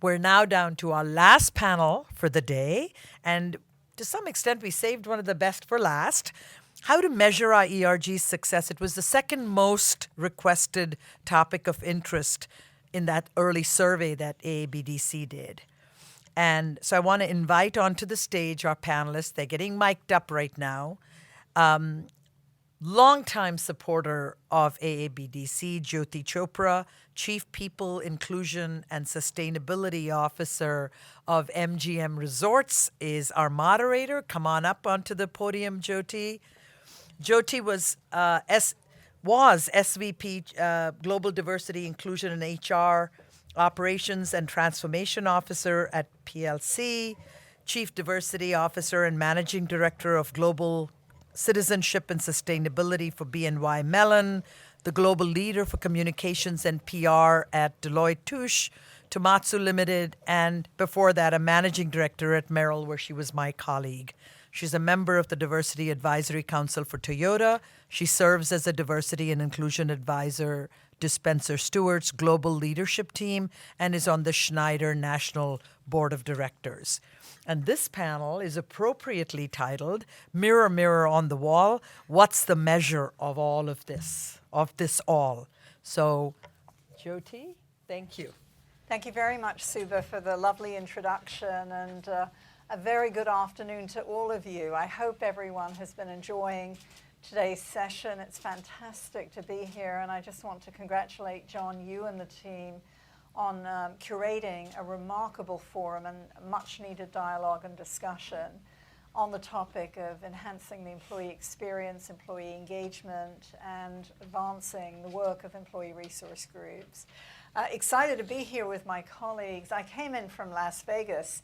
We're now down to our last panel for the day, and to some extent, we saved one of the best for last. How to measure our ERG success. It was the second most requested topic of interest in that early survey that AABDC did. And so I want to invite onto the stage our panelists. They're getting mic'd up right now. Longtime supporter of AABDC, Jyoti Chopra, Chief People, Inclusion, and Sustainability Officer of MGM Resorts, is our moderator. Come on up onto the podium, Jyoti. Jyoti was SVP Global Diversity, Inclusion, and HR Operations and Transformation Officer at PLC, Chief Diversity Officer and Managing Director of Global Citizenship and Sustainability for BNY Mellon, the Global Leader for Communications and PR at Deloitte Touche Tomatsu Limited, and before that, a Managing Director at Merrill, where she was my colleague. She's a member of the Diversity Advisory Council for Toyota. She serves as a Diversity and Inclusion Advisor to Spencer Stewart's Global Leadership Team and is on the Schneider National Board of Directors. And this panel is appropriately titled, Mirror, Mirror on the Wall, What's the Measure of all of this all? So, Jyoti, thank you. Thank you very much, Suba, for the lovely introduction, and a very good afternoon to all of you. I hope everyone has been enjoying today's session. It's fantastic to be here, and I just want to congratulate John, you and the team, on curating a remarkable forum and much needed dialogue and discussion on the topic of enhancing the employee experience, employee engagement, and advancing the work of employee resource groups. Excited to be here with my colleagues. I came in from Las Vegas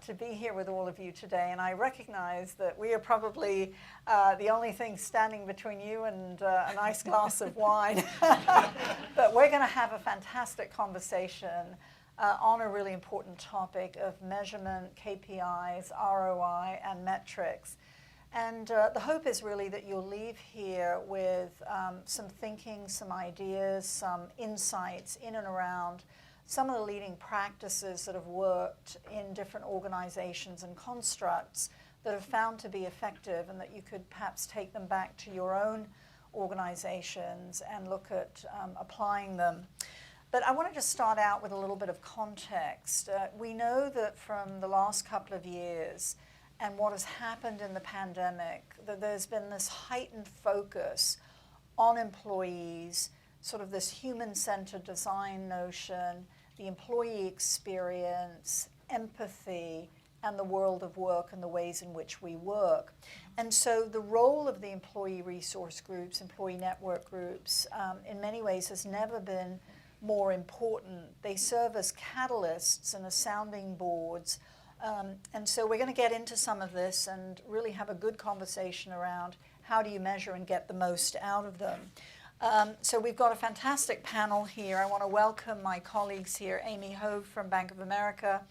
to be here with all of you today, and I recognize that we are probably the only thing standing between you and a nice glass of wine. But we're going to have a fantastic conversation on a really important topic of measurement, KPIs, ROI, and metrics. And the hope is really that you'll leave here with some thinking, some ideas, some insights in and around some of the leading practices that have worked in different organizations and constructs that have found to be effective, and that you could perhaps take them back to your own organizations and look at applying them. But I wanted to start out with a little bit of context. We know that from the last couple of years and what has happened in the pandemic, that there's been this heightened focus on employees, sort of this human-centered design notion, the employee experience, empathy, and the world of work and the ways in which we work. And so the role of the employee resource groups, employee network groups, in many ways has never been more important. They serve as catalysts and as sounding boards. And so we're going to get into some of this and really have a good conversation around how do you measure and get the most out of them. So we've got a fantastic panel here. I want to welcome my colleagues here, Amy Hove from Bank of America,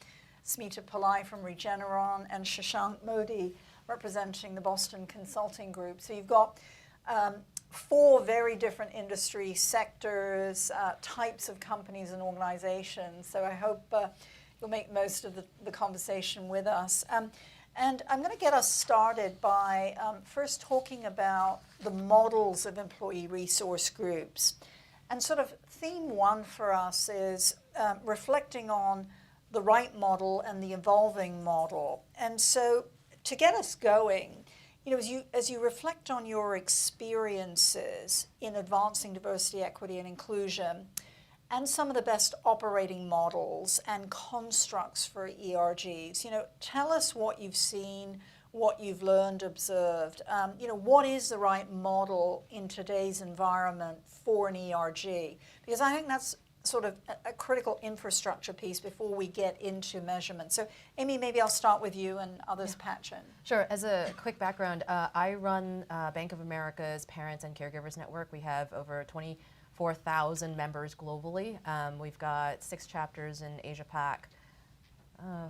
Smita Pillai from Regeneron, and Shashank Modi representing the Boston Consulting Group. So you've got 4 very different industry sectors, types of companies and organizations. So I hope you'll make most of the conversation with us. And I'm going to get us started by first talking about the models of employee resource groups. And sort of theme 1 for us is reflecting on the right model and the evolving model. And so to get us going, you know, as you reflect on your experiences in advancing diversity, equity, and inclusion, and some of the best operating models and constructs for ERGs. You know, tell us what you've seen, what you've learned, observed. You know, what is the right model in today's environment for an ERG? Because I think that's sort of a critical infrastructure piece before we get into measurement. So, Amy, maybe I'll start with you and others patch in. Sure. As a quick background, I run Bank of America's Parents and Caregivers Network. We have over 24,000 members globally. We've got 6 chapters in Asia Pac,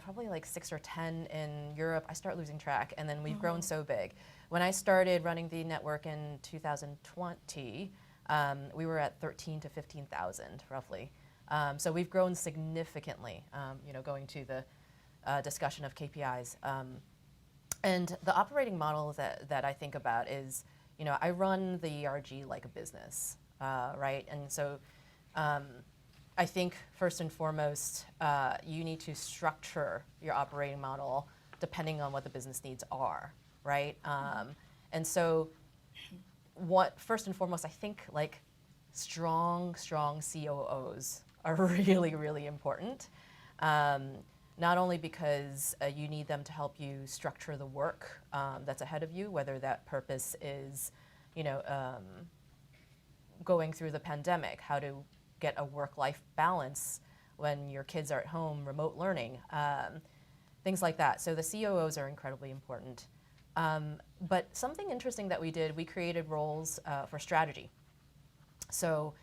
probably like 6 or 10 in Europe. I start losing track, and then we've grown so big. When I started running the network in 2020, we were at 13 to 15,000 roughly. So we've grown significantly, going to the discussion of KPIs. And the operating model that I think about is, I run the ERG like a business, right? And so I think first and foremost, you need to structure your operating model depending on what the business needs are, right? And so first and foremost, I think like strong COOs are really, really important. Not only because you need them to help you structure the work that's ahead of you, whether that purpose is, going through the pandemic, how to get a work-life balance when your kids are at home, remote learning, things like that. So the COOs are incredibly important. But something interesting that we did, we created roles for strategy. So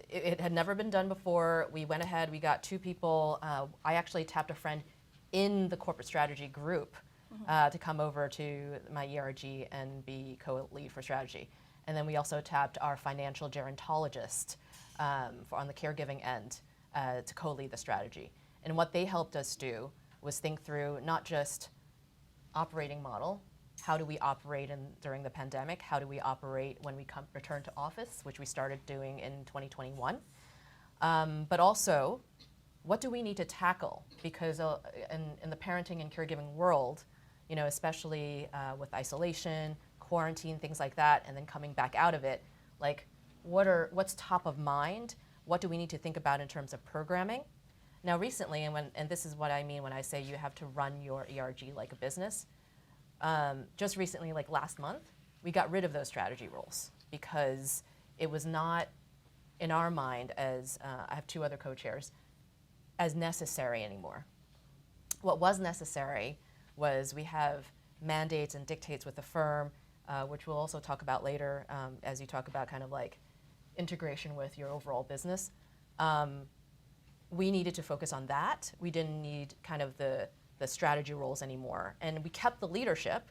it had never been done before. We went ahead, we got 2 people. I actually tapped a friend in the corporate strategy group to come over to my ERG and be co-lead for strategy. And then we also tapped our financial gerontologist on the caregiving end to co-lead the strategy. And what they helped us do was think through not just operating model, how do we operate during the pandemic, how do we operate when we return to office, which we started doing in 2021, but also what do we need to tackle? Because in the parenting and caregiving world, especially with isolation, quarantine, things like that, and then coming back out of it, like what's top of mind? What do we need to think about in terms of programming? Now recently, and this is what I mean when I say you have to run your ERG like a business, just recently, like last month, we got rid of those strategy roles because it was not, in our mind, as I have 2 other co-chairs, as necessary anymore. What was necessary was we have mandates and dictates with the firm, which we'll also talk about later as you talk about kind of like integration with your overall business. We needed to focus on that. We didn't need kind of the strategy roles anymore. And we kept the leadership,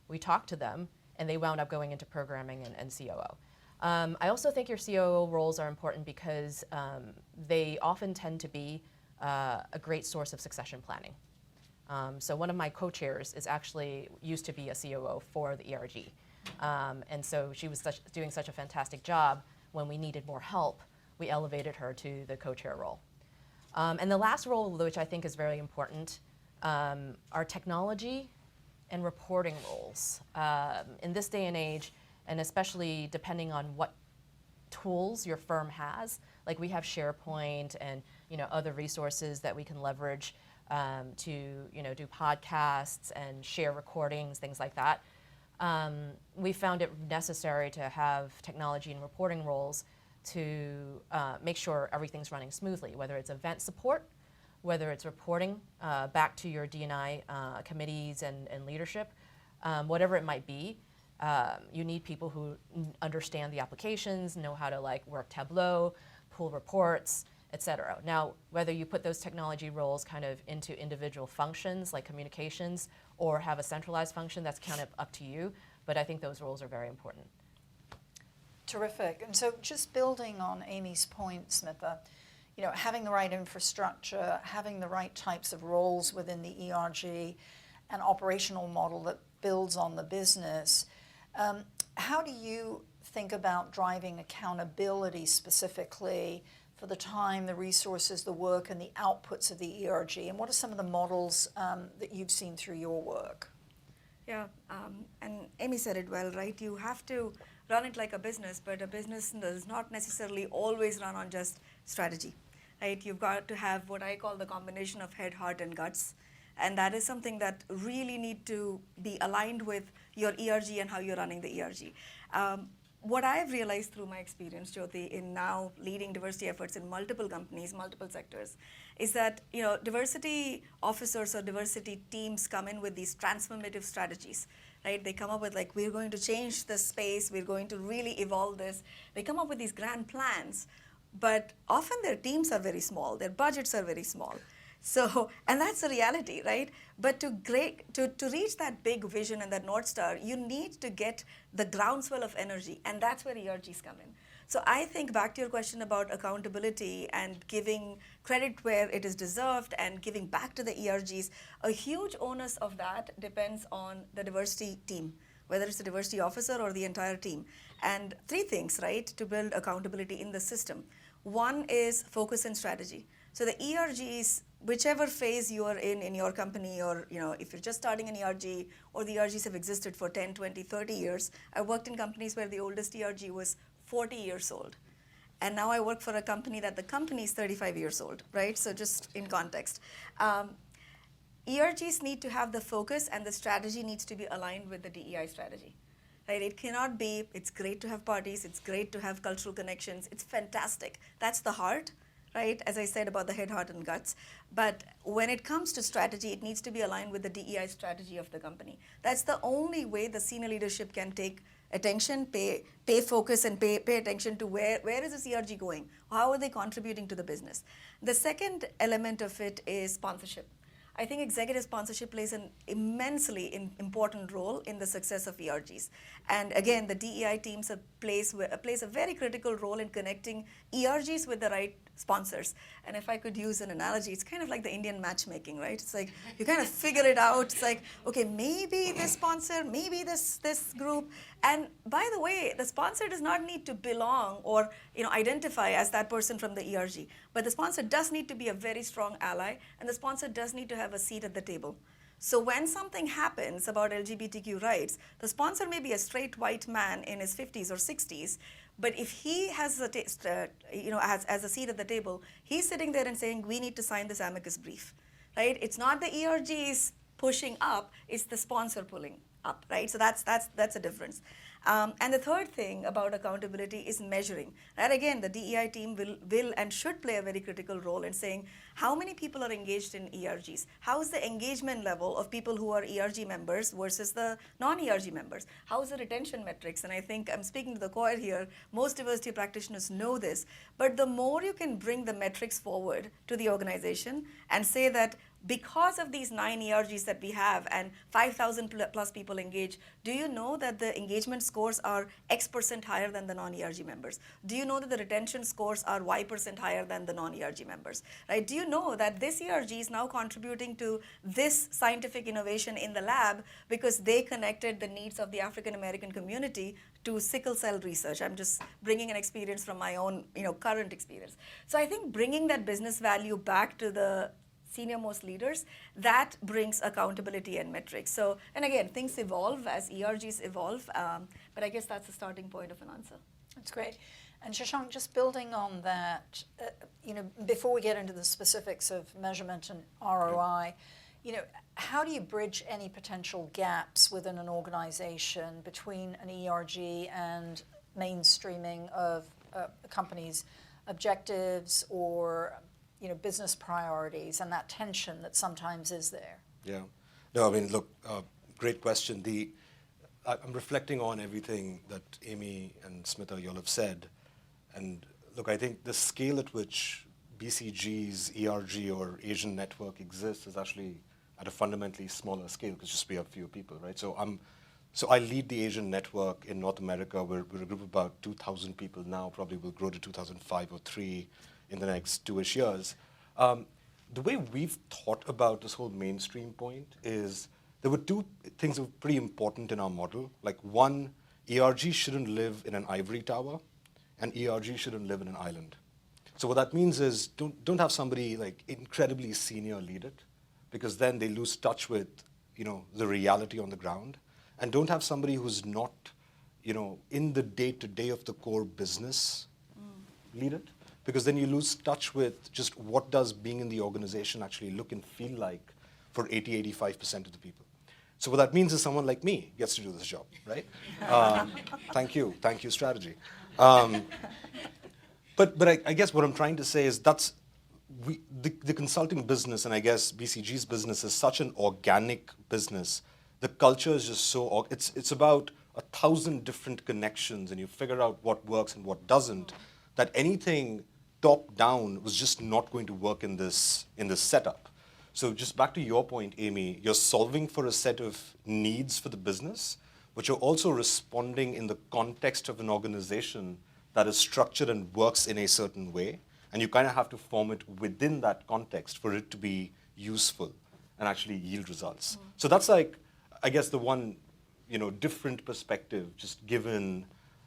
we talked to them, and they wound up going into programming and COO. I also think your COO roles are important because they often tend to be a great source of succession planning. So one of my co-chairs used to be a COO for the ERG. And so she was doing such a fantastic job. When we needed more help, we elevated her to the co-chair role. And the last role, which I think is very important, are technology and reporting roles. In this day and age, and especially depending on what tools your firm has, like we have SharePoint and other resources that we can leverage to do podcasts and share recordings, things like that. We found it necessary to have technology and reporting roles to make sure everything's running smoothly, whether it's event support, whether it's reporting back to your D&I committees and leadership, whatever it might be. You need people who understand the applications, know how to work Tableau, pull reports, etc. Now, whether you put those technology roles kind of into individual functions like communications or have a centralized function, that's kind of up to you. But I think those roles are very important. Terrific. And so just building on Amy's point, Smitha, having the right infrastructure, having the right types of roles within the ERG, an operational model that builds on the business. How do you think about driving accountability specifically for the time, the resources, the work, and the outputs of the ERG? And what are some of the models that you've seen through your work? Yeah, and Amy said it well, right? You have to run it like a business, but a business does not necessarily always run on just strategy, right? You've got to have what I call the combination of head, heart, and guts. And that is something that really need to be aligned with your ERG and how you're running the ERG. What I've realized through my experience, Jyoti, in now leading diversity efforts in multiple companies, multiple sectors, is that diversity officers or diversity teams come in with these transformative strategies, right? They come up with we're going to change the space, we're going to really evolve this. They come up with these grand plans, but often their teams are very small, their budgets are very small. So, and that's the reality, right? But to reach that big vision and that North Star, you need to get the groundswell of energy, and that's where ERGs come in. So I think back to your question about accountability and giving credit where it is deserved and giving back to the ERGs, a huge onus of that depends on the diversity team, whether it's the diversity officer or the entire team. And three things, right, to build accountability in the system. One is focus and strategy. So the ERGs, whichever phase you are in your company, or if you're just starting an ERG, or the ERGs have existed for 10, 20, 30 years. I worked in companies where the oldest ERG was 40 years old. And now I work for a company that the company is 35 years old, right? So just in context. ERGs need to have the focus, and the strategy needs to be aligned with the DEI strategy. Right? It cannot be, it's great to have parties, it's great to have cultural connections, it's fantastic. That's the heart, right? As I said about the head, heart, and guts. But when it comes to strategy, it needs to be aligned with the DEI strategy of the company. That's the only way the senior leadership can take attention, pay focus, and pay attention to where is this ERG going? How are they contributing to the business? The second element of it is sponsorship. I think executive sponsorship plays an immensely important role in the success of ERGs. And again, the DEI teams plays a very critical role in connecting ERGs with the right sponsors. And if I could use an analogy, it's kind of like the Indian matchmaking, right? It's like you kind of figure it out. It's like, okay, maybe this sponsor, maybe this group. And by the way, the sponsor does not need to belong or identify as that person from the ERG. But the sponsor does need to be a very strong ally, and the sponsor does need to have a seat at the table. So when something happens about LGBTQ rights, the sponsor may be a straight white man in his 50s or 60s, but if he has has a seat at the table, he's sitting there and saying, we need to sign this amicus brief, right? It's not the ERGs pushing up, it's the sponsor pulling up, right? So that's a difference. And the third thing about accountability is measuring. That again, the DEI team will and should play a very critical role in saying how many people are engaged in ERGs. How is the engagement level of people who are ERG members versus the non-ERG members? How is the retention metrics? And I think I'm speaking to the choir here. Most diversity practitioners know this. But the more you can bring the metrics forward to the organization and say that because of these 9 ERGs that we have and 5,000 plus people engaged, do you know that the engagement scores are X% higher than the non-ERG members? Do you know that the retention scores are Y% higher than the non-ERG members? Right? Do you know that this ERG is now contributing to this scientific innovation in the lab because they connected the needs of the African American community to sickle cell research? I'm just bringing an experience from my own current experience. So I think bringing that business value back to the senior most leaders, that brings accountability and metrics. So, and again, things evolve as ERGs evolve, but I guess that's the starting point of an answer. That's great. And Shashank, just building on that, before we get into the specifics of measurement and ROI, how do you bridge any potential gaps within an organization between an ERG and mainstreaming of a company's objectives or business priorities, and that tension that sometimes is there? Yeah. No, I mean, look, great question. I'm reflecting on everything that Amy and Smita, you all have said. And look, I think the scale at which BCG's ERG or Asian network exists is actually at a fundamentally smaller scale because just we have fewer people, right? So I lead the Asian network in North America. We're a group of about 2,000 people now, probably will grow to 2,005 or 3 in the next 2-ish years. The way we've thought about this whole mainstream point is there were 2 things that were pretty important in our model. Like one, ERG shouldn't live in an ivory tower, and ERG shouldn't live in an island. So what that means is don't have somebody like incredibly senior lead it, because then they lose touch with the reality on the ground, and don't have somebody who's not in the day-to-day of the core business lead it. Because then you lose touch with just what does being in the organization actually look and feel like for 80-85% of the people. So what that means is someone like me gets to do this job, right? Thank you, strategy. But I guess what I'm trying to say is the consulting business, and I guess BCG's business is such an organic business. The culture is just so, it's about 1,000 different connections, and you figure out what works and what doesn't, that anything top down was just not going to work in this setup. So just back to your point, Amy, you're solving for a set of needs for the business, but you're also responding in the context of an organization that is structured and works in a certain way. And you kind of have to form it within that context for it to be useful and actually yield results. So that's like, I guess, the one, different perspective, just given,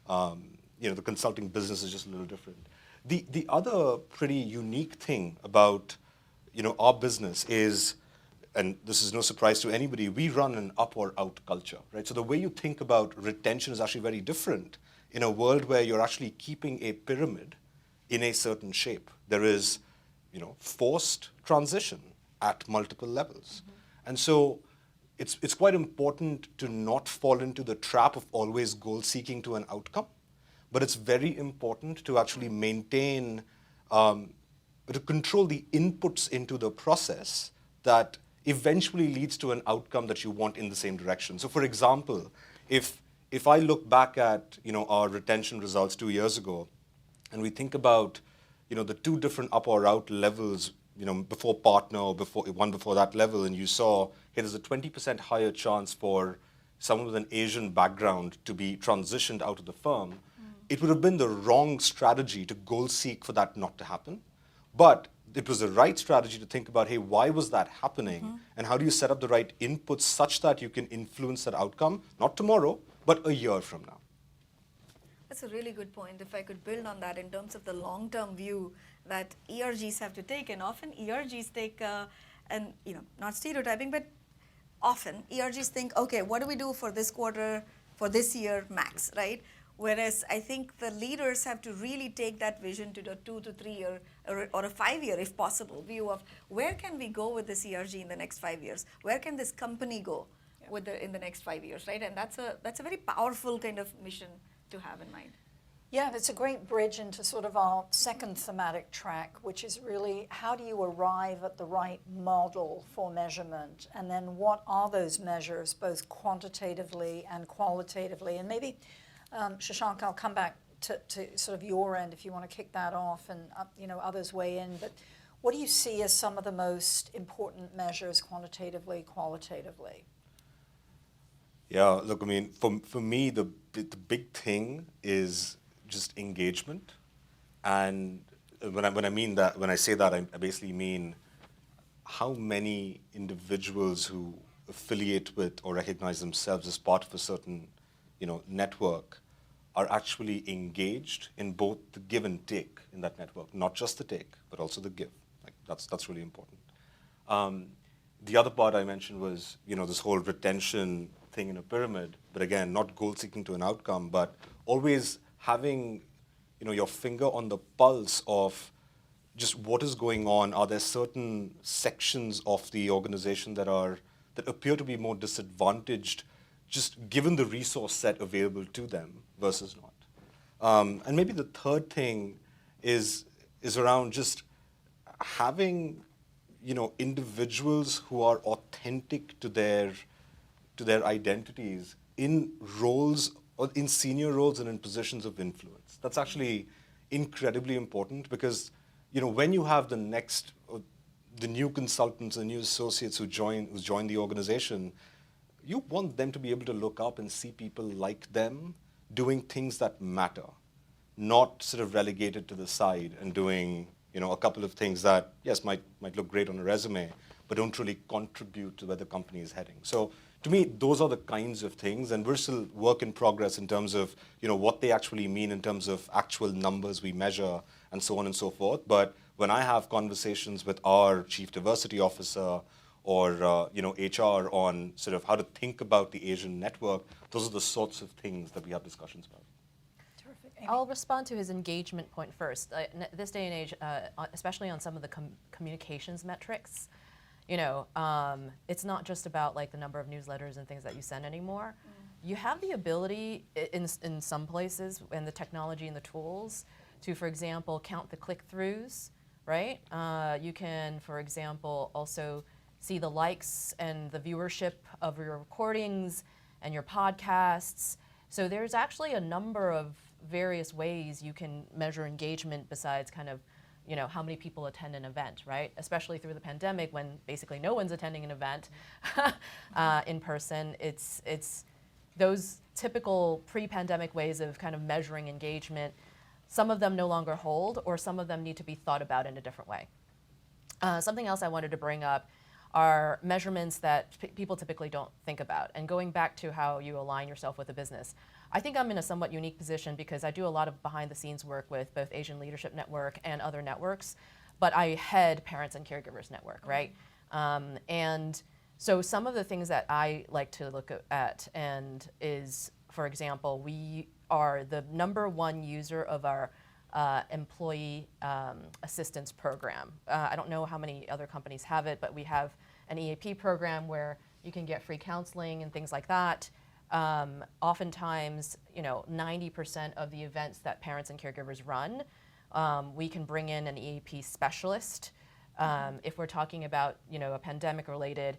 the consulting business is just a little different. The other pretty unique thing about, our business is, and this is no surprise to anybody, we run an up or out culture, right? So the way you think about retention is actually very different in a world where you're actually keeping a pyramid in a certain shape. There is, forced transition at multiple levels. And so it's quite important to not fall into the trap of always goal seeking to an outcome, but it's very important to actually maintain, to control the inputs into the process that eventually leads to an outcome that you want in the same direction. So for example, if I look back at our retention results 2 years ago, and we think about the two different up or out levels, before partner or before that level, and you saw hey, there's a 20% higher chance for someone with an Asian background to be transitioned out of the firm, it would have been the wrong strategy to goal seek for that not to happen. But it was the right strategy to think about, hey, why was that happening? And how do you set up the right inputs such that you can influence that outcome, not tomorrow, but a year from now? That's a really good point. If I could build on that in terms of the long-term view that ERGs have to take, and often ERGs take, and not stereotyping, but often ERGs think, okay, what do we do for this quarter, for this year max, right? Whereas I think the leaders have to really take that vision to the 2 to 3 year or a 5 year, if possible, view of where can we go with this ERG in the next 5 years? Where can this company go in the next 5 years, right? And that's a very powerful kind of mission to have in mind. Yeah, that's a great bridge into sort of our second thematic track, which is really how do you arrive at the right model for measurement? And then what are those measures, both quantitatively and qualitatively? And maybe, Shashank, I'll come back to sort of your end if you want to kick that off and others weigh in. But what do you see as some of the most important measures quantitatively, qualitatively? Yeah, look, I mean, for me, the big thing is just engagement. And when I say that, I basically mean how many individuals who affiliate with or recognize themselves as part of a certain, network are actually engaged in both the give and take in that network, not just the take, but also the give. Like that's really important. The other part I mentioned was, this whole retention thing in a pyramid, but again, not goal seeking to an outcome, but always having, your finger on the pulse of just what is going on. Are there certain sections of the organization that appear to be more disadvantaged, just given the resource set available to them versus not? And maybe the third thing is around just having, individuals who are authentic to their identities in roles or in senior roles and in positions of influence. That's actually incredibly important because, when you have the new consultants and new associates who join the organization, you want them to be able to look up and see people like them doing things that matter, not sort of relegated to the side and doing, a couple of things that, yes, might look great on a resume, but don't really contribute to where the company is heading. So to me, those are the kinds of things, and we're still work in progress in terms of, what they actually mean in terms of actual numbers we measure and so on and so forth. But when I have conversations with our chief diversity officer or, HR on sort of how to think about the Asian network, those are the sorts of things that we have discussions about. Terrific. Amy? I'll respond to his engagement point first. This day and age, especially on some of the communications metrics, it's not just about like the number of newsletters and things that you send anymore. You have the ability in some places and the technology and the tools to, for example, count the click-throughs, right? You can, for example, also see the likes and the viewership of your recordings and your podcasts. So there's actually a number of various ways you can measure engagement besides kind of how many people attend an event, right? Especially through the pandemic when basically no one's attending an event in person. It's those typical pre-pandemic ways of kind of measuring engagement. Some of them no longer hold, or some of them need to be thought about in a different way. Something else I wanted to bring up are measurements that people typically don't think about. And going back to how you align yourself with a business, I think I'm in a somewhat unique position because I do a lot of behind the scenes work with both Asian Leadership Network and other networks, but I head Parents and Caregivers Network, right? And so some of the things that I like to look at and is, for example, we are the #1 user of our employee assistance program. I don't know how many other companies have it, but we have an EAP program where you can get free counseling and things like that. Oftentimes, 90% of the events that parents and caregivers run, we can bring in an EAP specialist. If we're talking about, a pandemic-related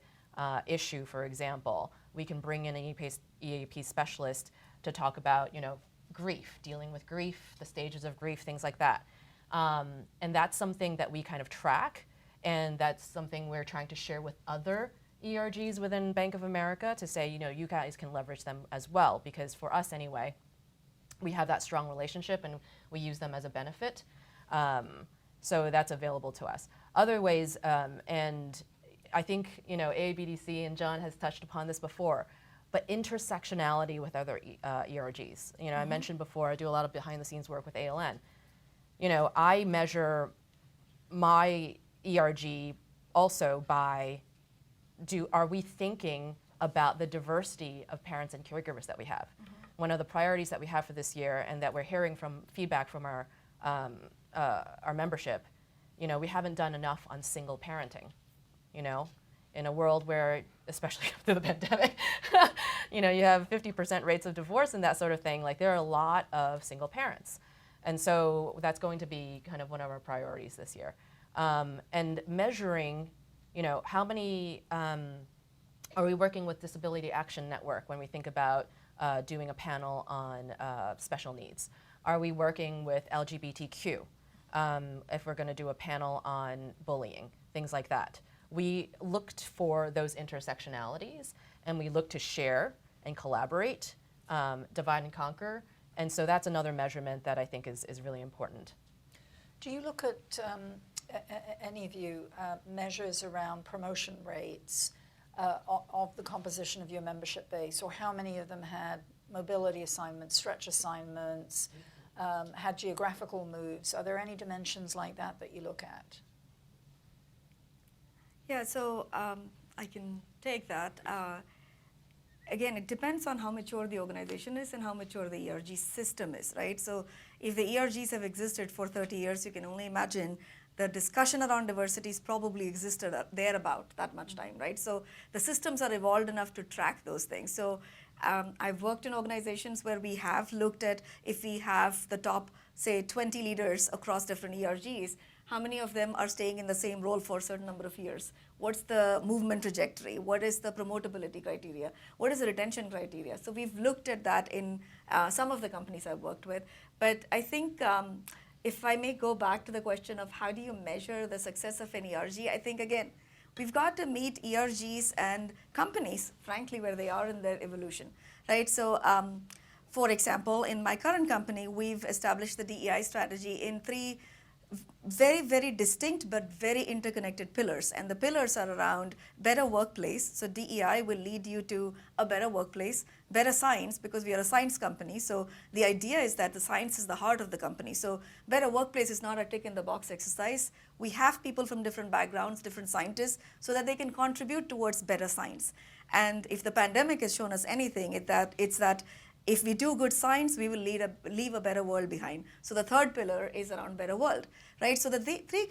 issue, for example, we can bring in an EAP specialist to talk about, grief, dealing with grief, the stages of grief, things like that. And that's something that we kind of track, and that's something we're trying to share with other ERGs within Bank of America to say, you guys can leverage them as well, because for us anyway, we have that strong relationship and we use them as a benefit. So that's available to us. Other ways, and I think, AABDC and John has touched upon this before, but intersectionality with other ERGs. I mentioned before, I do a lot of behind the scenes work with ALN. I measure my ERG also by, are we thinking about the diversity of parents and caregivers that we have? One of the priorities that we have for this year, and that we're hearing from feedback from our membership, we haven't done enough on single parenting, in a world where, especially after the pandemic, you have 50% rates of divorce and that sort of thing. Like, there are a lot of single parents. And so that's going to be kind of one of our priorities this year. And measuring, how many, are we working with Disability Action Network when we think about doing a panel on special needs? Are we working with LGBTQ if we're going to do a panel on bullying, things like that? We looked for those intersectionalities, and we look to share and collaborate, divide and conquer. And so that's another measurement that I think is really important. Do you look at, any of you, measures around promotion rates of the composition of your membership base, or how many of them had mobility assignments, stretch assignments, had geographical moves? Are there any dimensions like that you look at? Yeah, so I can take that. Again, it depends on how mature the organization is and how mature the ERG system is, right? So if the ERGs have existed for 30 years, you can only imagine the discussion around diversity has probably existed there about that much time, right? So the systems are evolved enough to track those things. So I've worked in organizations where we have looked at, if we have the top, say, 20 leaders across different ERGs, how many of them are staying in the same role for a certain number of years? What's the movement trajectory? What is the promotability criteria? What is the retention criteria? So we've looked at that in some of the companies I've worked with. But I think if I may go back to the question of how do you measure the success of an ERG, I think, again, we've got to meet ERGs and companies, frankly, where they are in their evolution, right? So for example, in my current company, we've established the DEI strategy in 3 very, very distinct but very interconnected pillars. And the pillars are around better workplace. So DEI will lead you to a better workplace, better science, because we are a science company. So the idea is that the science is the heart of the company. So better workplace is not a tick in the box exercise. We have people from different backgrounds, different scientists, so that they can contribute towards better science. And if the pandemic has shown us anything, it's that if we do good science, we will leave a better world behind. So the 3rd pillar is around better world, right? So the 3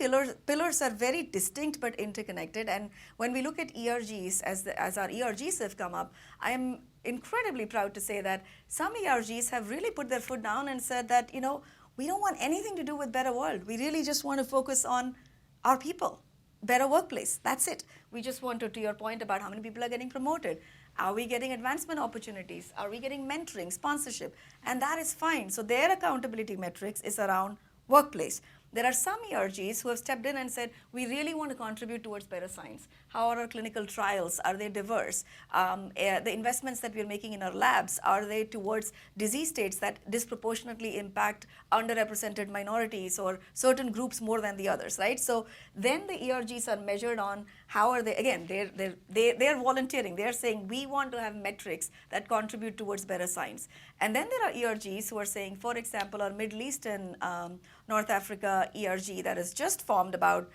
pillars are very distinct but interconnected. And when we look at ERGs, as our ERGs have come up, I am incredibly proud to say that some ERGs have really put their foot down and said that, we don't want anything to do with better world. We really just want to focus on our people. Better workplace, that's it. We just want to your point about how many people are getting promoted. Are we getting advancement opportunities? Are we getting mentoring, sponsorship? And that is fine. So their accountability metrics is around workplace. there are some ERGs who have stepped in and said, we really want to contribute towards better science. How are our clinical trials? Are they diverse? The investments that we're making in our labs, are they towards disease states that disproportionately impact underrepresented minorities or certain groups more than the others, right? So then the ERGs are measured on how are they, again, they're volunteering. They're saying, we want to have metrics that contribute towards better science. And then there are ERGs who are saying, for example, our Middle Eastern North Africa ERG that is just formed about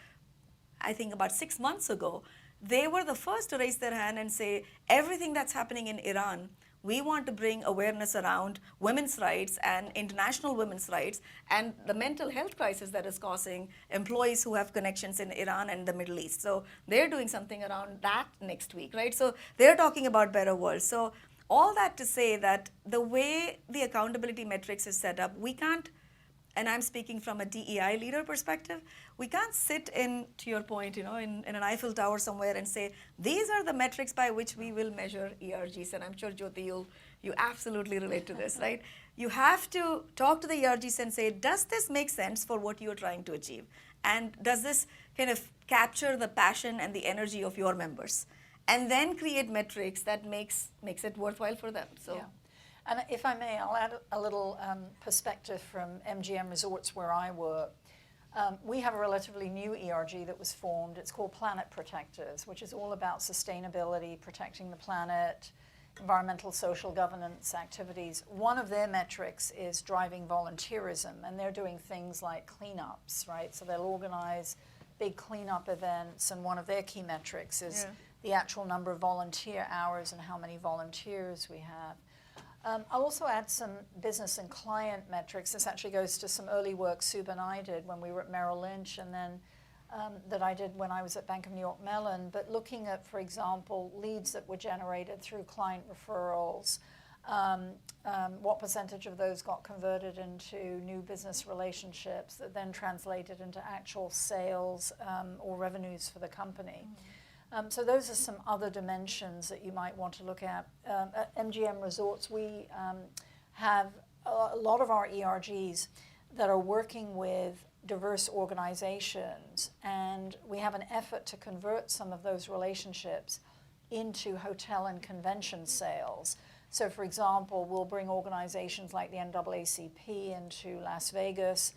6 months ago, they were the first to raise their hand and say, everything that's happening in Iran, we want to bring awareness around women's rights and international women's rights and the mental health crisis that is causing employees who have connections in Iran and the Middle East. So they're doing something around that next week, right? So they're talking about better world. So all that to say that the way the accountability metrics is set up, we can't, and I'm speaking from a DEI leader perspective, we can't sit in, to your point, in an Eiffel Tower somewhere and say, these are the metrics by which we will measure ERGs. And I'm sure, Jyoti, you absolutely relate to this, right? You have to talk to the ERGs and say, does this make sense for what you're trying to achieve? And does this kind of capture the passion and the energy of your members? And then create metrics that makes it worthwhile for them. So. Yeah. And if I may, I'll add a little perspective from MGM Resorts where I work. We have a relatively new ERG that was formed. It's called Planet Protectors, which is all about sustainability, protecting the planet, environmental, social governance activities. One of their metrics is driving volunteerism, and they're doing things like cleanups, right? So they'll organize big cleanup events, and one of their key metrics is the actual number of volunteer hours and how many volunteers we have. I'll also add some business and client metrics. This actually goes to some early work Sub and I did when we were at Merrill Lynch, and then that I did when I was at Bank of New York Mellon. But looking at, for example, leads that were generated through client referrals, what percentage of those got converted into new business relationships that then translated into actual sales or revenues for the company. So those are some other dimensions that you might want to look at. At MGM Resorts, we have a lot of our ERGs that are working with diverse organizations, and we have an effort to convert some of those relationships into hotel and convention sales. So for example, we'll bring organizations like the NAACP into Las Vegas,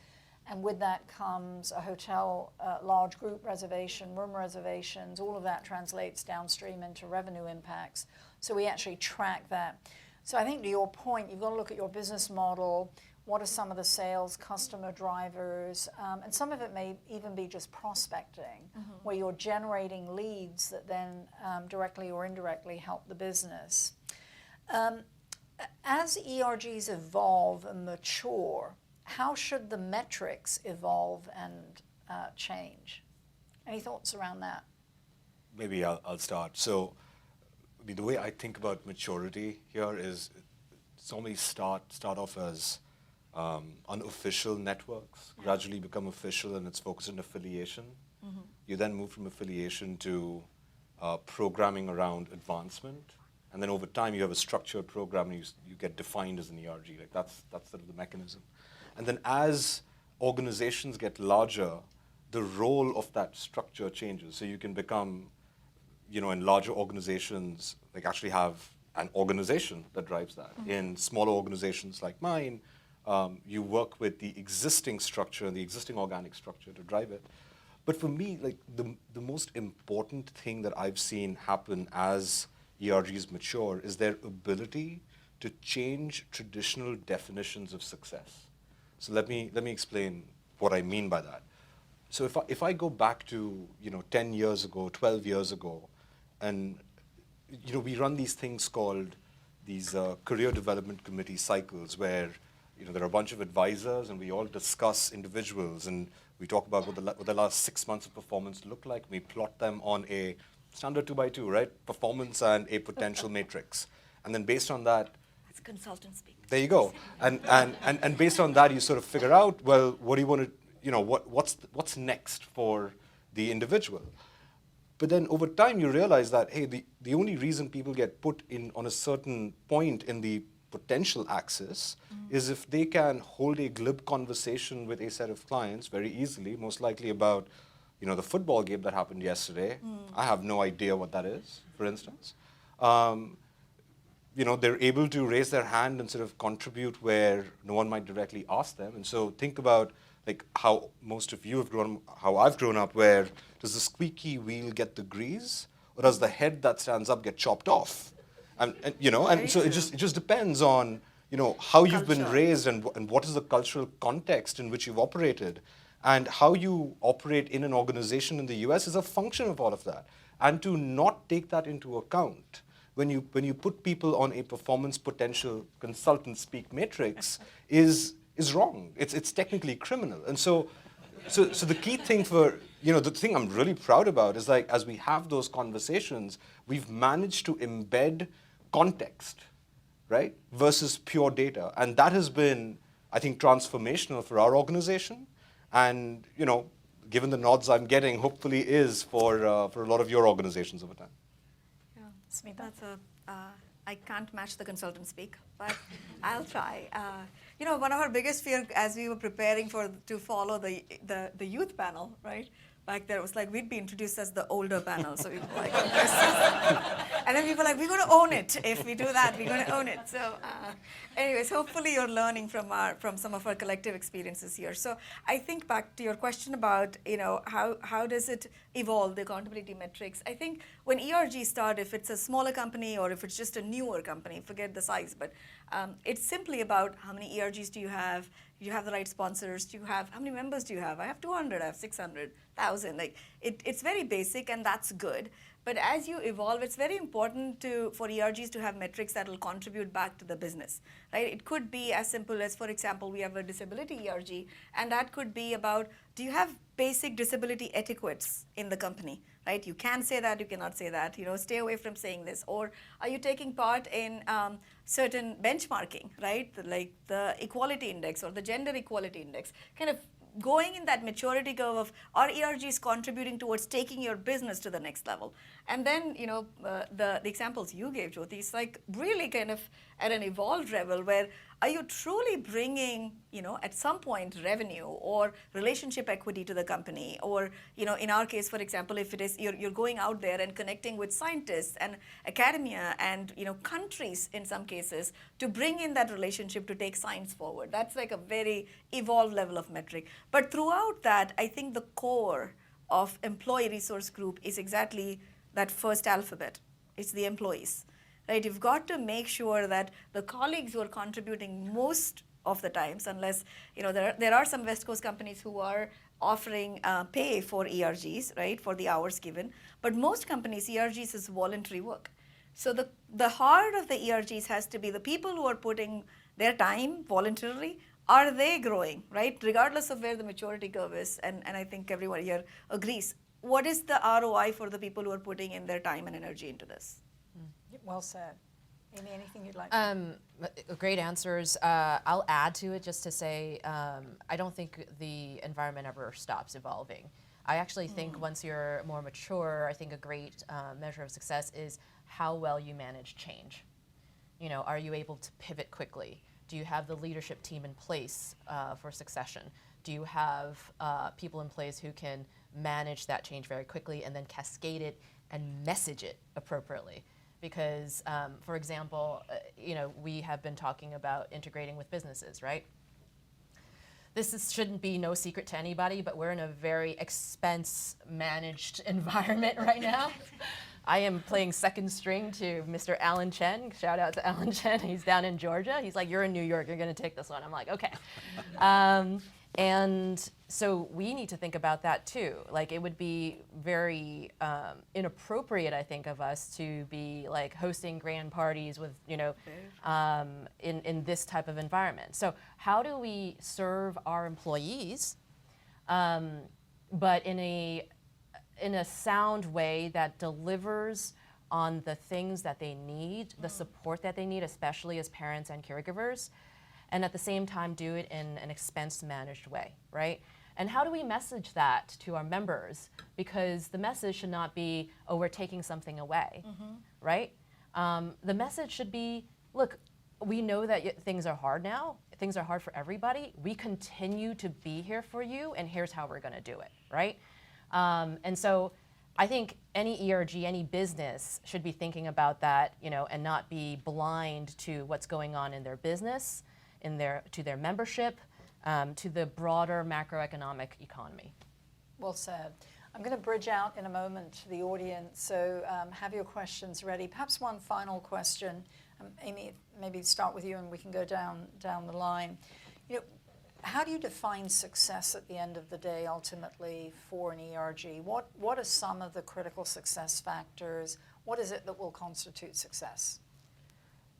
and with that comes a hotel, large group reservation, room reservations. All of that translates downstream into revenue impacts. So we actually track that. So I think to your point, you've got to look at your business model. What are some of the sales customer drivers? And some of it may even be just prospecting, where you're generating leads that then directly or indirectly help the business. As ERGs evolve and mature, how should the metrics evolve and change? Any thoughts around that? Maybe I'll start. So the way I think about maturity here is it's normally start off as unofficial networks, gradually become official, and it's focused on affiliation. You then move from affiliation to programming around advancement. And then over time, you have a structured program, and you get defined as an ERG. Like that's sort of the mechanism. And then as organizations get larger, the role of that structure changes. So you can become, in larger organizations, like actually have an organization that drives that. In smaller organizations like mine, you work with the existing structure, the existing organic structure to drive it. But for me, like the most important thing that I've seen happen as ERGs mature is their ability to change traditional definitions of success. So let me explain what I mean by that. So if I go back to 10 years ago, 12 years ago, and we run these things called these career development committee cycles where there are a bunch of advisors and we all discuss individuals and we talk about what the last 6 months of performance look like. We plot them on a standard 2x2, right? Performance and a potential matrix. And then based on that, it's consultant speak. There you go. And based on that, you sort of figure out, well, what do you want to, what's next for the individual? But then over time, you realize that, hey, the only reason people get put in on a certain point in the potential access is if they can hold a glib conversation with a set of clients very easily, most likely about, the football game that happened yesterday. I have no idea what that is, for instance. They're able to raise their hand and sort of contribute where no one might directly ask them. And so think about like how most of you have grown, how I've grown up, where does the squeaky wheel get the grease, or does the head that stands up get chopped off? And so it just depends on how you've been Culture. raised and what is the cultural context in which you've operated, and how you operate in an organization in the US is a function of all of that. And to not take that into account when you put people on a performance potential consultant speak matrix is wrong. It's technically criminal. And so the key thing the thing I'm really proud about is like as we have those conversations, we've managed to embed context, right, versus pure data. And that has been, I think, transformational for our organization. And, given the nods I'm getting, hopefully is for a lot of your organizations over time. Yeah, Smita, I can't match the consultant speak, but I'll try. One of our biggest fear as we were preparing to follow the youth panel, right? Back there, it was like we'd be introduced as the older panel. So we were like, and then we were like, we're going to own it. If we do that, we're going to own it. So anyways, hopefully you're learning from some of our collective experiences here. So I think back to your question about, how does it evolve, the accountability metrics. I think when ERG started, if it's a smaller company or if it's just a newer company, forget the size, but it's simply about how many ERGs do you have? Do you have the right sponsors? How many members do you have? I have 200, I have 600, 1,000. Like it's very basic, and that's good. But as you evolve, it's very important for ERGs to have metrics that will contribute back to the business, right? It could be as simple as, for example, we have a disability ERG, and that could be about, do you have basic disability etiquettes in the company, right? You can say that, you cannot say that, stay away from saying this. Or are you taking part in certain benchmarking, right? Like the equality index or the gender equality index, kind of going in that maturity curve of are ERGs contributing towards taking your business to the next level. And then, the examples you gave, Jyoti, is like really kind of at an evolved level where are you truly bringing, at some point revenue or relationship equity to the company? Or, in our case, for example, if it is you're going out there and connecting with scientists and academia and, countries in some cases to bring in that relationship to take science forward. That's like a very evolved level of metric. But throughout that, I think the core of employee resource group is exactly that first alphabet. It's the employees. Right, you've got to make sure that the colleagues who are contributing most of the times, unless there are some West Coast companies who are offering pay for ERGs, right, for the hours given, but most companies ERGs is voluntary work. So the heart of the ERGs has to be the people who are putting their time voluntarily. Are they growing, right, regardless of where the maturity curve is? And I think everyone here agrees. What is the ROI for the people who are putting in their time and energy into this? Well said. Amy, anything you'd like? Great answers. I'll add to it just to say I don't think the environment ever stops evolving. I actually think once you're more mature, I think a great measure of success is how well you manage change. Are you able to pivot quickly? Do you have the leadership team in place for succession? Do you have people in place who can manage that change very quickly and then cascade it and message it appropriately? Because, for example, we have been talking about integrating with businesses, right? Shouldn't be no secret to anybody, but we're in a very expense-managed environment right now. I am playing second string to Mr. Alan Chen. Shout out to Alan Chen. He's down in Georgia. He's like, you're in New York. You're going to take this one. I'm like, okay. And so we need to think about that too. Like it would be very inappropriate, I think, of us to be like hosting grand parties with, in this type of environment. So how do we serve our employees, but in a sound way that delivers on the things that they need, the support that they need, especially as parents and caregivers, and at the same time do it in an expense-managed way, right? And how do we message that to our members? Because the message should not be, oh, we're taking something away, right? The message should be, look, we know that things are hard now. Things are hard for everybody. We continue to be here for you, and here's how we're going to do it, right? And so I think any ERG, any business should be thinking about that, and not be blind to what's going on in their business, to their membership, to the broader macroeconomic economy. Well said. I'm going to bridge out in a moment to the audience, so have your questions ready. Perhaps one final question. Amy, maybe start with you and we can go down the line. How do you define success at the end of the day, ultimately, for an ERG? What are some of the critical success factors? What is it that will constitute success?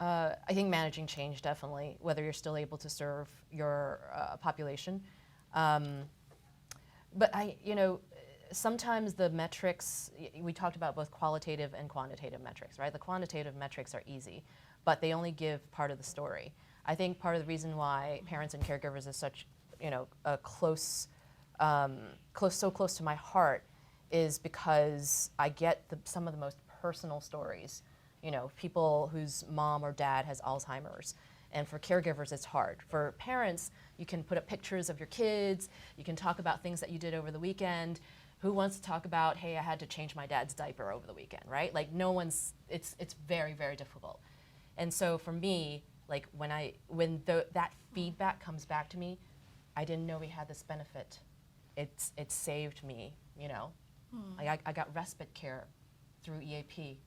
I think managing change, definitely, whether you're still able to serve your population. But sometimes the metrics, we talked about both qualitative and quantitative metrics, right? The quantitative metrics are easy, but they only give part of the story. I think part of the reason why parents and caregivers is such, a so close to my heart is because I get some of the most personal stories. People whose mom or dad has Alzheimer's. And for caregivers, it's hard. For parents, you can put up pictures of your kids. You can talk about things that you did over the weekend. Who wants to talk about, hey, I had to change my dad's diaper over the weekend, right? Like it's very, very difficult. And so for me, like when that feedback comes back to me, I didn't know we had this benefit. It saved me, I got respite care through EAP,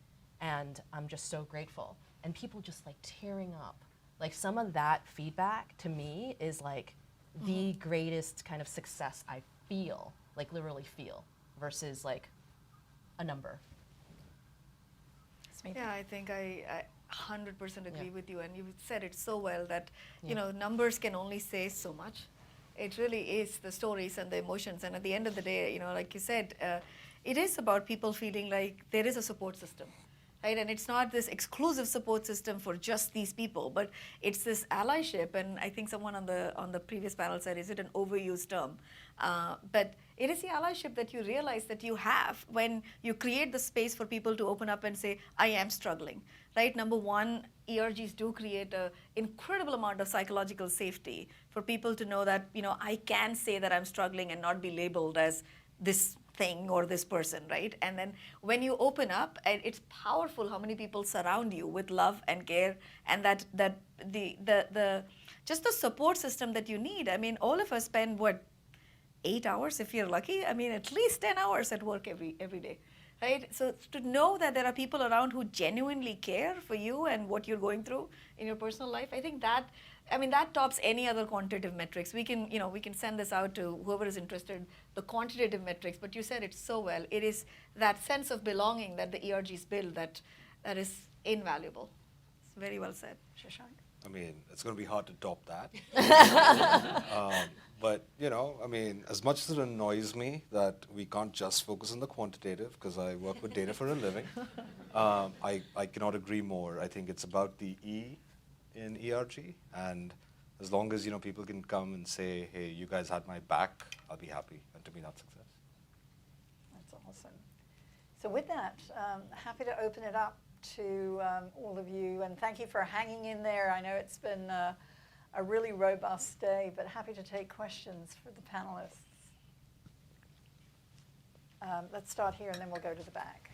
and I'm just so grateful. And people just like tearing up. Like some of that feedback to me is like the greatest kind of success I feel, like literally feel, versus like a number. Yeah, I think I 100% agree Yeah. with you, and you said it so well that numbers can only say so much. It really is the stories and the emotions, and at the end of the day, like you said, it is about people feeling like there is a support system, right? And it's not this exclusive support system for just these people, but it's this allyship. And I think someone on the previous panel said, is it an overused term? But it is the allyship that you realize that you have when you create the space for people to open up and say, I am struggling, right? Number one, ERGs do create an incredible amount of psychological safety for people to know that, I can say that I'm struggling and not be labeled as this thing or this person, right? And then when you open up, and it's powerful how many people surround you with love and care, and that the just the support system that you need. I mean, all of us spend 8 hours if you're lucky. I mean, at least 10 hours at work every day, right? So to know that there are people around who genuinely care for you and what you're going through in your personal life, I think that tops any other quantitative metrics. We can send this out to whoever is interested, the quantitative metrics, but you said it so well. It is that sense of belonging that the ERGs build that is invaluable. It's very well said. Shashank? I mean, it's going to be hard to top that. But, as much as it annoys me that we can't just focus on the quantitative, because I work with data for a living, I cannot agree more. I think it's about the E in ERG, and as long as, people can come and say, hey, you guys had my back, I'll be happy, and to me, that's success. That's awesome. So with that, happy to open it up to all of you, and thank you for hanging in there. I know it's been a really robust day, but happy to take questions for the panelists. Let's start here, and then we'll go to the back.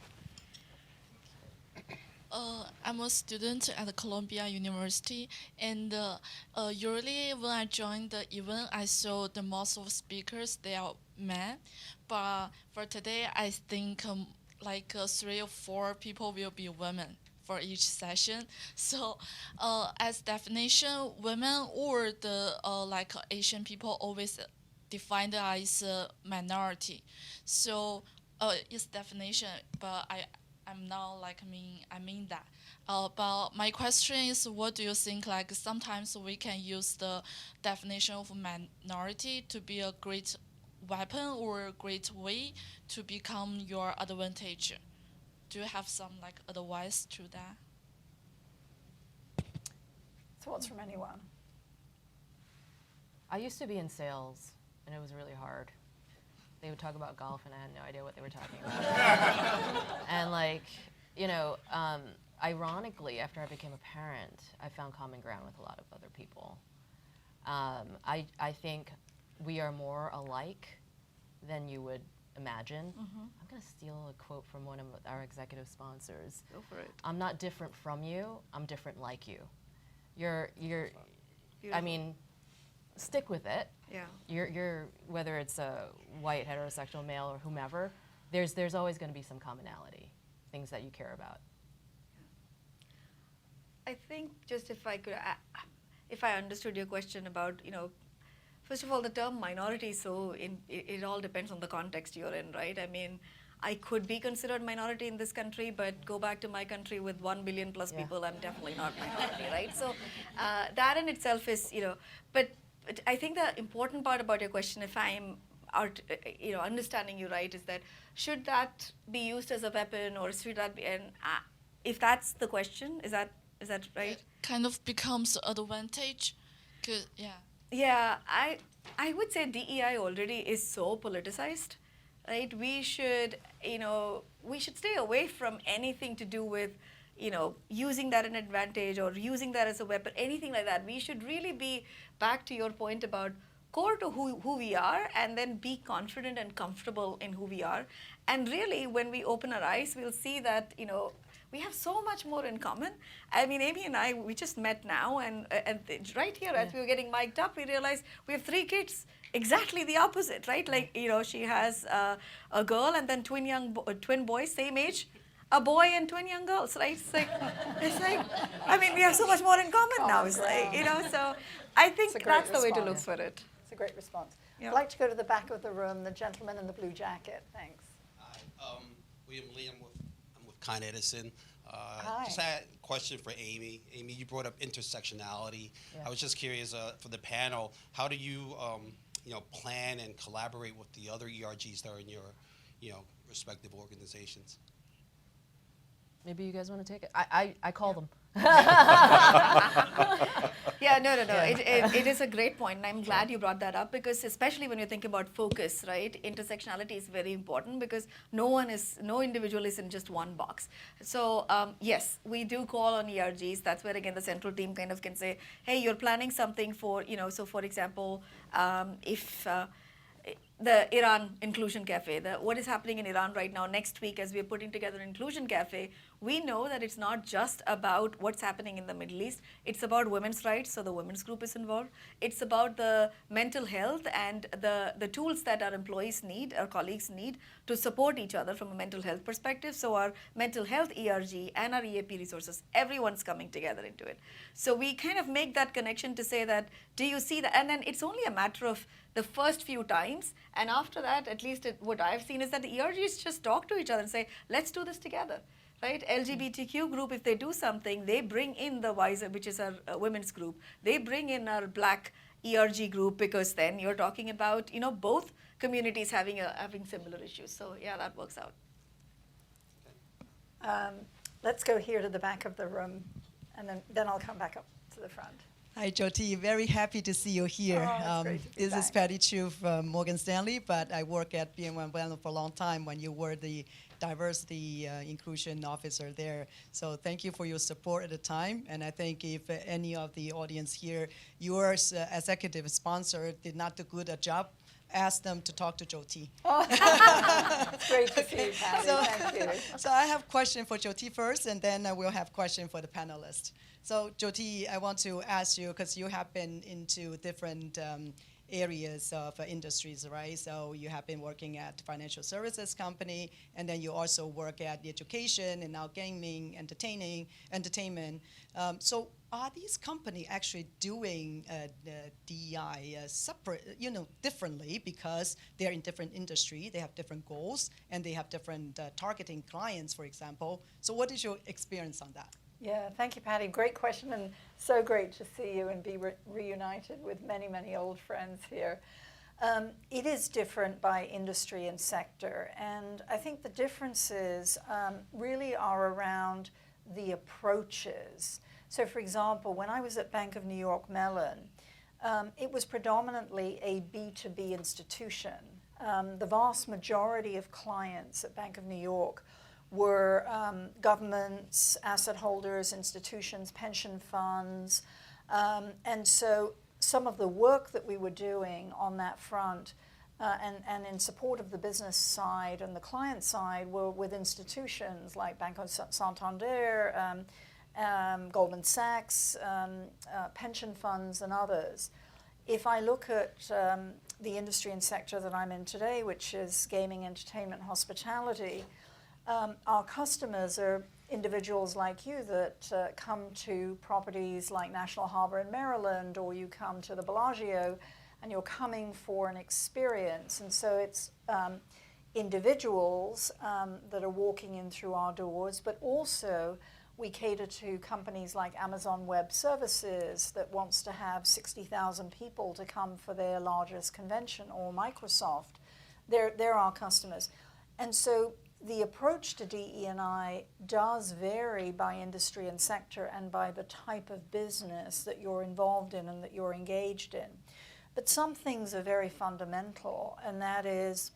I'm a student at Columbia University, and usually when I join the event, I saw the most of speakers, they are men. But for today, I think 3 or 4 people will be women for each session. So as definition, women or the Asian people always defined as a minority. So it's definition, but I'm not I mean that. But my question is, what do you think? Sometimes we can use the definition of minority to be a great weapon or a great way to become your advantage. Do you have some advice to that? So what's from anyone? I used to be in sales, and it was really hard. They would talk about golf, and I had no idea what they were talking about. And ironically, after I became a parent, I found common ground with a lot of other people. I think we are more alike than you would imagine. I'm going to steal a quote from one of our executive sponsors. Go for it. I'm not different from you, I'm different like you. I Beautiful. mean, stick with it. Yeah. You're whether it's a white heterosexual male or whomever, there's always going to be some commonality, things that you care about. I think just if I could, if I understood your question about, first of all, the term minority, so it all depends on the context you're in, right? I mean, I could be considered minority in this country, but go back to my country with 1 billion plus people, I'm definitely not minority, right? So that in itself is, but I think the important part about your question, if I'm understanding you right, is that should that be used as a weapon, or should that be, and if that's the question, is that right? It kind of becomes an advantage. Yeah. Yeah, I would say DEI already is so politicized, right? We should stay away from anything to do with, using that an advantage or using that as a weapon, anything like that. We should really be back to your point about core to who we are, and then be confident and comfortable in who we are. And really, when we open our eyes, we'll see that, we have so much more in common. I mean, Amy and I, we just met now, and right here, as we were getting mic'd up, we realized we have 3 kids, exactly the opposite, right? Like, she has a girl and then twin boys, same age, a boy and twin young girls, right? It's like, I mean, we have so much more in common now. It's like, so I think that's the way to look for it. It's a great response. Yeah. I'd like to go to the back of the room, the gentleman in the blue jacket. Thanks. Hi, William Lee. I'm with Con Edison. Hi. Just had a question for Amy. Amy, you brought up intersectionality. Yeah. I was just curious for the panel, how do you plan and collaborate with the other ERGs that are in your respective organizations? Maybe you guys want to take it? I call them. Yeah, no. It is a great point, and I'm glad you brought that up, because especially when you're thinking about focus, right? Intersectionality is very important, because no individual is in just one box. So yes, we do call on ERGs. That's where again the central team kind of can say, hey, you're planning something for, so for example, if the Iran Inclusion Cafe, what is happening in Iran right now, next week as we're putting together an Inclusion Cafe, we know that it's not just about what's happening in the Middle East, it's about women's rights, so the women's group is involved. It's about the mental health and the tools that our employees need, our colleagues need, to support each other from a mental health perspective. So our mental health ERG and our EAP resources, everyone's coming together into it. So we kind of make that connection to say that, do you see that? And then it's only a matter of the first few times, and after that, at least what I've seen is that the ERGs just talk to each other and say, let's do this together, right? LGBTQ group, if they do something, they bring in the WISER, which is our women's group. They bring in our Black ERG group, because then you're talking about, both communities having similar issues. So yeah, that works out. Let's go here to the back of the room, and then I'll come back up to the front. Hi, Jyoti. Very happy to see you here. Oh, it's great to be This is back. Patty Chu from Morgan Stanley, but I work at BNY Mellon for a long time when you were the diversity inclusion officer there. So thank you for your support at the time. And I think if any of the audience here, yours executive sponsor did not do good a job, ask them to talk to Jyoti. It's great to see you, Patty. So- Thank you. So I have question for Jyoti first, and then we'll have question for the panelists. So Jyoti, I want to ask you, because you have been into different areas of industries, right? So you have been working at financial services company, and then you also work at the education, and now gaming, entertainment. So are these companies actually doing the DEI separate, differently, because they're in different industry, they have different goals, and they have different targeting clients, for example. So what is your experience on that? Yeah, thank you, Patty. Great question, and so great to see you and be reunited with many, many old friends here. It is different by industry and sector, and I think the differences really are around the approaches. So, for example, when I was at Bank of New York Mellon, it was predominantly a B2B institution. The vast majority of clients at Bank of New York were governments, asset holders, institutions, pension funds. And so some of the work that we were doing on that front and in support of the business side and the client side were with institutions like Banco Santander, Goldman Sachs, pension funds, and others. If I look at the industry and sector that I'm in today, which is gaming, entertainment, hospitality, our customers are individuals like you that come to properties like National Harbor in Maryland, or you come to the Bellagio, and you're coming for an experience. And so it's individuals that are walking in through our doors, but also we cater to companies like Amazon Web Services that wants to have 60,000 people to come for their largest convention, or Microsoft. They're our customers. And so the approach to DE&I does vary by industry and sector and by the type of business that you're involved in and that you're engaged in. But some things are very fundamental, and that is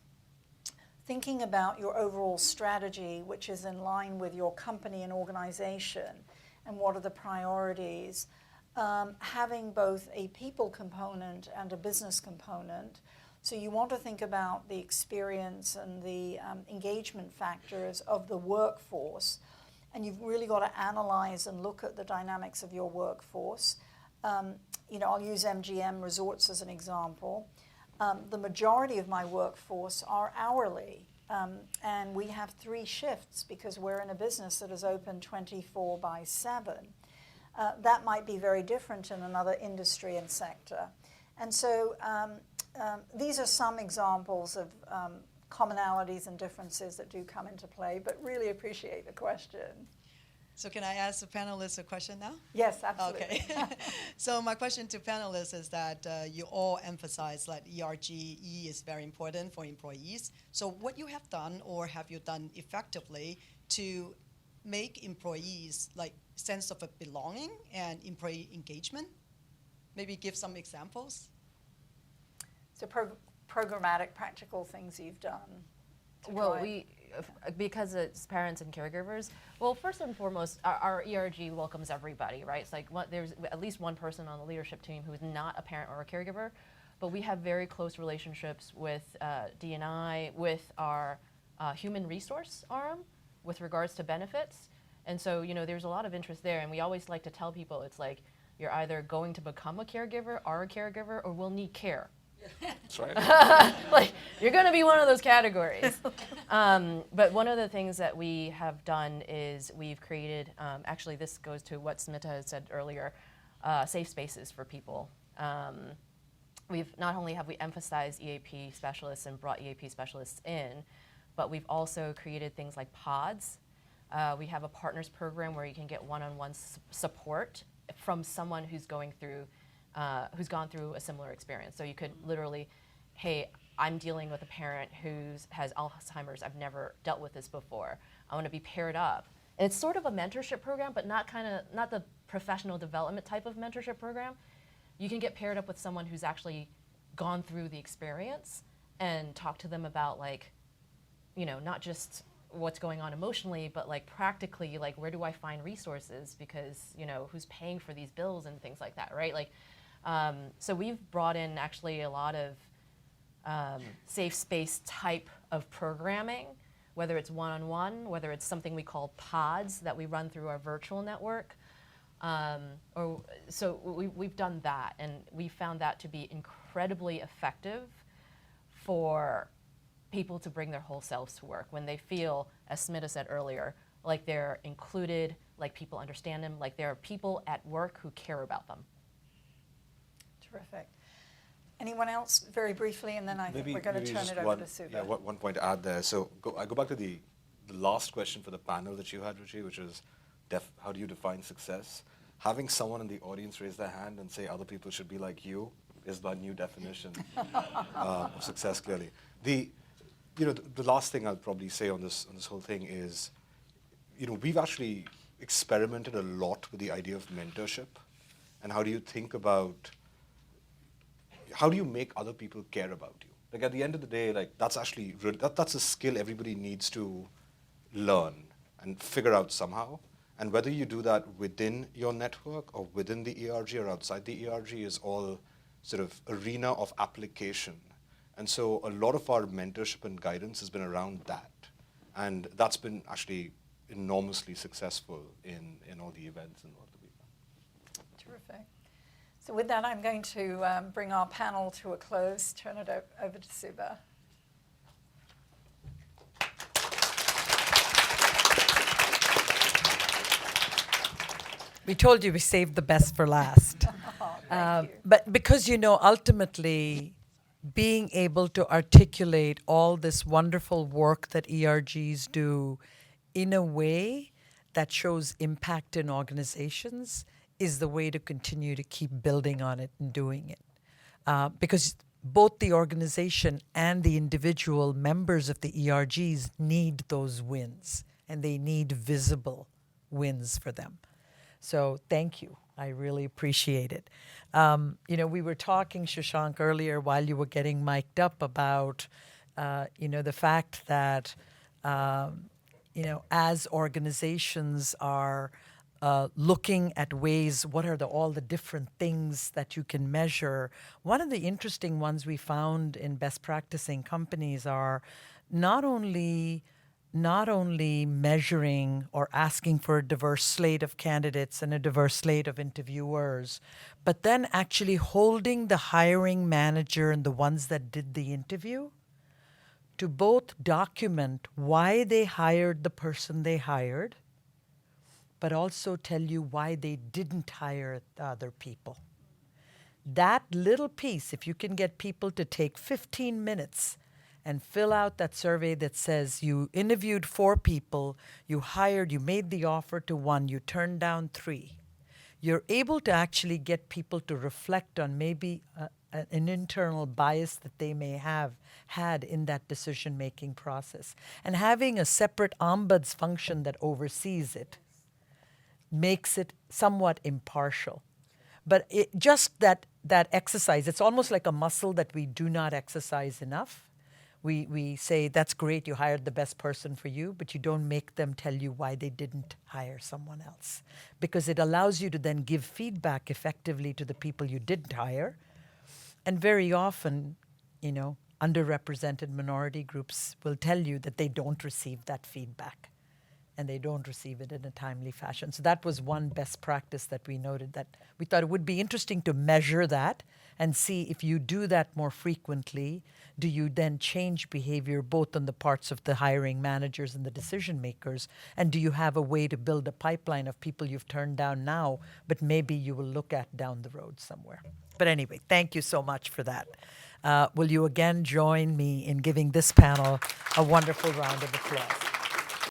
thinking about your overall strategy, which is in line with your company and organization, and what are the priorities. Having both a people component and a business component. So you want to think about the experience and the engagement factors of the workforce, and you've really got to analyze and look at the dynamics of your workforce. I'll use MGM Resorts as an example. The majority of my workforce are hourly, and we have 3 shifts because we're in a business that is open 24/7. That might be very different in another industry and sector. And so these are some examples of commonalities and differences that do come into play, but really appreciate the question. So can I ask the panelists a question now? Yes, absolutely. Okay. So my question to panelists is that you all emphasize that ERGE is very important for employees. So what you have done, or have you done effectively to make employees like sense of a belonging and employee engagement? Maybe give some examples. So programmatic, practical things you've done. Well, because it's parents and caregivers, well, first and foremost, our ERG welcomes everybody, right? It's like there's at least one person on the leadership team who is not a parent or a caregiver, but we have very close relationships with D&I, with our human resource arm with regards to benefits. And so, there's a lot of interest there, and we always like to tell people it's like you're either going to become a caregiver, are a caregiver, or will need care. That's right. Like, you're going to be one of those categories. But one of the things that we have done is we've created, actually this goes to what Smita had said earlier, safe spaces for people. We've not only have we emphasized EAP specialists and brought EAP specialists in, but we've also created things like pods. We have a partners program where you can get one-on-one support from someone who's going through who's gone through a similar experience. So you could literally, hey, I'm dealing with a parent who has Alzheimer's. I've never dealt with this before. I want to be paired up. And it's sort of a mentorship program, but not the professional development type of mentorship program. You can get paired up with someone who's actually gone through the experience and talk to them about not just what's going on emotionally, but practically, where do I find resources, because who's paying for these bills and things like that, right? So we've brought in actually a lot of safe space type of programming, whether it's one-on-one, whether it's something we call pods that we run through our virtual network. So we've done that, and we found that to be incredibly effective for people to bring their whole selves to work when they feel, as Smita said earlier, like they're included, like people understand them, like there are people at work who care about them. Terrific. Anyone else, very briefly, and then I think we're going to turn it over to Sudha. Yeah, one point to add there. So I go back to the last question for the panel that you had, Ruchi, which is how do you define success? Having someone in the audience raise their hand and say other people should be like you is my new definition of success, clearly. The last thing I'll probably say on this whole thing is, we've actually experimented a lot with the idea of mentorship, and how do you think about, how do you make other people care about you? At the end of the day, that's actually that's a skill everybody needs to learn. and figure out somehow. And whether you do that within your network or within the ERG or outside the ERG is all sort of arena of application. And so a lot of our mentorship and guidance has been around that. And that's been actually enormously successful in all the events and all that we've done. Terrific. So with that, I'm going to bring our panel to a close, turn it over to Suba. We told you we saved the best for last. Thank you. But because, ultimately, being able to articulate all this wonderful work that ERGs do in a way that shows impact in organizations is the way to continue to keep building on it and doing it. Because both the organization and the individual members of the ERGs need those wins, and they need visible wins for them. So thank you. I really appreciate it. We were talking, Shashank, earlier while you were getting mic'd up about, the fact that, as organizations are looking at ways, what are all the different things that you can measure? One of the interesting ones we found in best practicing companies are not only measuring or asking for a diverse slate of candidates and a diverse slate of interviewers, but then actually holding the hiring manager and the ones that did the interview to both document why they hired the person they hired, but also tell you why they didn't hire the other people. That little piece, if you can get people to take 15 minutes and fill out that survey that says you interviewed 4 people, you made the offer to 1, you turned down 3. You're able to actually get people to reflect on maybe an internal bias that they may have had in that decision-making process. And having a separate ombuds function that oversees it makes it somewhat impartial. But just that exercise, it's almost like a muscle that we do not exercise enough. We say, that's great, you hired the best person for you, but you don't make them tell you why they didn't hire someone else. Because it allows you to then give feedback effectively to the people you didn't hire. And very often, underrepresented minority groups will tell you that they don't receive that feedback. And they don't receive it in a timely fashion. So that was one best practice that we noted, that we thought it would be interesting to measure that and see if you do that more frequently, do you then change behavior both on the parts of the hiring managers and the decision makers, and do you have a way to build a pipeline of people you've turned down now, but maybe you will look at down the road somewhere. But anyway, thank you so much for that. Will you again join me in giving this panel a wonderful round of applause?